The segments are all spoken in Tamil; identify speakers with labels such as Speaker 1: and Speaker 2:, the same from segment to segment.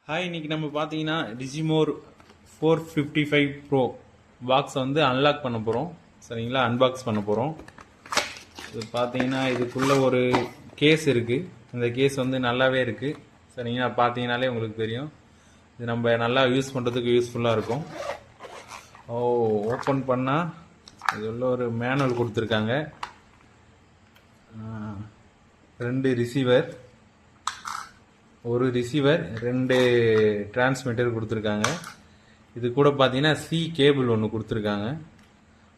Speaker 1: ஹாய், இன்னைக்கு நம்ம பார்த்தீங்கன்னா டிஜிமோர் 455 ப்ரோ பாக்ஸை வந்து அன்லாக் பண்ண போகிறோம். சரிங்களா, அன்பாக்ஸ் பண்ண போகிறோம். இது பார்த்தீங்கன்னா இதுக்குள்ளே ஒரு கேஸ் இருக்குது. இந்த கேஸ் வந்து நல்லாவே இருக்குது. சரிங்களா, பார்த்தீங்கன்னாலே உங்களுக்கு தெரியும். இது நம்ம நல்லா யூஸ் பண்ணுறதுக்கு யூஸ்ஃபுல்லாக இருக்கும். ஓப்பன் பண்ணால் இது உள்ள ஒரு மேனுவல் கொடுத்துருக்காங்க. 2 ரிசீவர், ஒரு ரிசீவர், 2 டிரான்ஸ்மிட்டர் கொடுத்துருக்காங்க. இது கூட பார்த்தீங்கன்னா சி கேபிள் ஒன்று கொடுத்துருக்காங்க.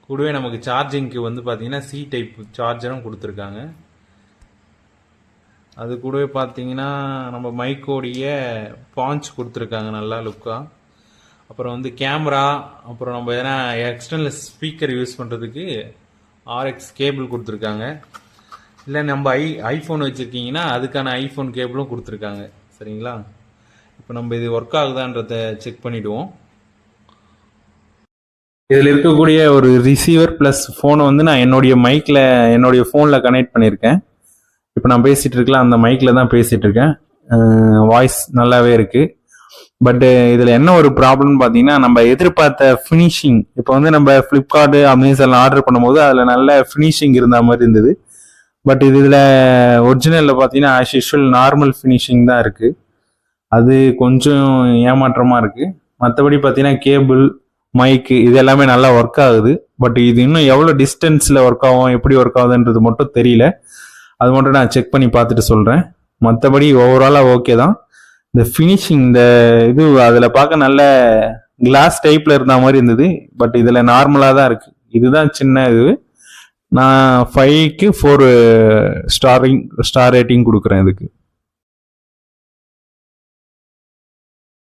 Speaker 1: கூடவே நமக்கு சார்ஜிங்க்கு வந்து பார்த்தீங்கன்னா சி டைப் சார்ஜரும் கொடுத்துருக்காங்க. அது கூடவே பார்த்தீங்கன்னா நம்ம மைக்கோடைய பாஞ்ச் கொடுத்துருக்காங்க நல்லா லுக்காக. அப்புறம் வந்து கேமரா, அப்புறம் நம்ம எதனா எக்ஸ்டர்னல் ஸ்பீக்கர் யூஸ் பண்ணுறதுக்கு ஆர்எக்ஸ் கேபிள் கொடுத்துருக்காங்க. இல்லை நம்ம ஐஃபோன் வச்சுருக்கீங்கன்னா அதுக்கான ஐஃபோன் கேபிளும் கொடுத்துருக்காங்க. சரிங்களா, இப்போ நம்ம இது ஒர்க் ஆகுதான்றத செக் பண்ணிவிடுவோம். இதில் இருக்கக்கூடிய ஒரு ரிசீவர் ப்ளஸ் ஃபோனை வந்து நான் என்னுடைய ஃபோனில் கனெக்ட் பண்ணியிருக்கேன். இப்போ நான் பேசிகிட்டு இருக்கலாம், அந்த மைக்கில் தான் பேசிகிட்டு இருக்கேன். வாய்ஸ் நல்லாவே இருக்குது. பட்டு இதில் என்ன ஒரு ப்ராப்ளம்னு பார்த்தீங்கன்னா, நம்ம எதிர்பார்த்த ஃபினிஷிங், இப்போ வந்து நம்ம ஃப்ளிப்கார்ட்டு அமேசானில் ஆர்டர் பண்ணும்போது அதில் நல்ல ஃபினிஷிங் இருந்த மாதிரி இருந்தது. பட் இதில் ஒரிஜினலில் பார்த்தீங்கன்னா ஆஸ் யூஷுவல் நார்மல் ஃபினிஷிங் தான் இருக்குது. அது கொஞ்சம் ஏமாற்றமாக இருக்குது. மற்றபடி பார்த்தீங்கன்னா கேபிள், மைக்கு இது எல்லாமே நல்லா ஒர்க் ஆகுது. பட் இது இன்னும் எவ்வளோ டிஸ்டன்ஸில் ஒர்க் ஆகும், எப்படி ஒர்க் ஆகுதுன்றது மட்டும் தெரியல. அது மட்டும் நான் செக் பண்ணி பார்த்துட்டு சொல்கிறேன். மற்றபடி ஓவராலாக ஓகே தான். இந்த ஃபினிஷிங், இந்த இது அதில் பார்க்க நல்ல கிளாஸ் டைப்பில் இருந்த மாதிரி இருந்தது. பட் இதில் நார்மலாக தான் இருக்குது. இதுதான் சின்ன இது. நான் 5க்கு 4 ஸ்டார் ரேட்டிங் கொடுக்குறேன் இதுக்கு.